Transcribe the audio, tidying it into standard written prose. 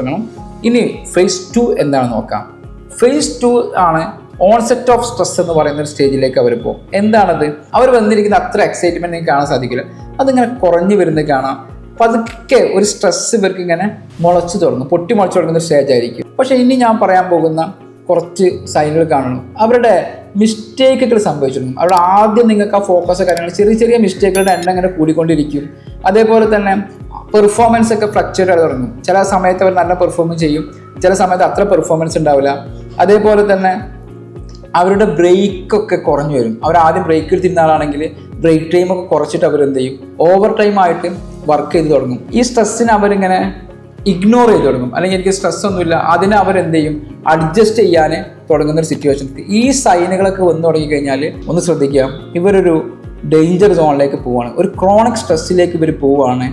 തുടങ്ങണം. ഇനി ഫേസ് 2 എന്താണെന്ന് നോക്കാം. ഫേസ് 2 ആണ് ഓൺസെറ്റ് ഓഫ് സ്ട്രെസ് എന്ന് പറയുന്ന ഒരു സ്റ്റേജിലേക്ക് അവർ പോകും. എന്താണത്? അവർ വന്നിരിക്കുന്ന അത്ര എക്സൈറ്റ്മെന്റ് നിങ്ങൾക്ക് കാണാൻ സാധിക്കില്ല. അതിങ്ങനെ കുറഞ്ഞു വരുന്നത് കാണാം. പതുക്കെ ഒരു സ്ട്രെസ് ഇവർക്ക് ഇങ്ങനെ മുളച്ചു തുടങ്ങും, പൊട്ടി മുളച്ചു തുടങ്ങുന്ന ഒരു സ്റ്റേജ് ആയിരിക്കും. പക്ഷേ ഇനി ഞാൻ പറയാൻ പോകുന്ന കുറച്ച് സൈനുകൾ കാണണം. അവരുടെ മിസ്റ്റേക്കുകൾ സംഭവിച്ചിരുന്നു. അവിടെ ആദ്യം നിങ്ങൾക്ക് ആ ഫോക്കസ് കാര്യങ്ങൾ ചെറിയ ചെറിയ മിസ്റ്റേക്കുകളുടെ എണ്ണം ഇങ്ങനെ കൂടിക്കൊണ്ടിരിക്കും. അതേപോലെ തന്നെ പെർഫോമൻസ് ഒക്കെ ഫ്ലക്ച്വേറ്റ് ആയി തുടങ്ങും. ചില സമയത്ത് അവർ നല്ല പെർഫോമൻസ് ചെയ്യും, ചില സമയത്ത് അത്ര പെർഫോമൻസ് ഉണ്ടാവില്ല. അതേപോലെ തന്നെ അവരുടെ ബ്രേക്കൊക്കെ കുറഞ്ഞു വരും. അവർ ആദ്യം ബ്രേക്ക് എടുത്തിരുന്ന ആളാണെങ്കിൽ ബ്രേക്ക് ടൈമൊക്കെ കുറച്ചിട്ട് അവർ എന്ത് ചെയ്യും, ഓവർ ടൈം ആയിട്ട് വർക്ക് ചെയ്ത് തുടങ്ങും. ഈ സ്ട്രെസ്സിനെ അവരിങ്ങനെ ഇഗ്നോർ ചെയ്ത് തുടങ്ങും. അല്ലെങ്കിൽ എനിക്ക് സ്ട്രെസ് ഒന്നുമില്ല, അതിനെ അവരെന്ത് ചെയ്യും, അഡ്ജസ്റ്റ് ചെയ്യാൻ തുടങ്ങുന്ന ഒരു സിറ്റുവേഷൻ. ഈ സൈനുകളൊക്കെ വന്നു തുടങ്ങിക്കഴിഞ്ഞാൽ ഒന്ന് ശ്രദ്ധിക്കുക, ഇവരൊരു ഡേഞ്ചർ സോണിലേക്ക് പോവുകയാണ്, ഒരു ക്രോണിക് സ്ട്രെസ്സിലേക്ക് ഇവർ പോവുകയാണ്.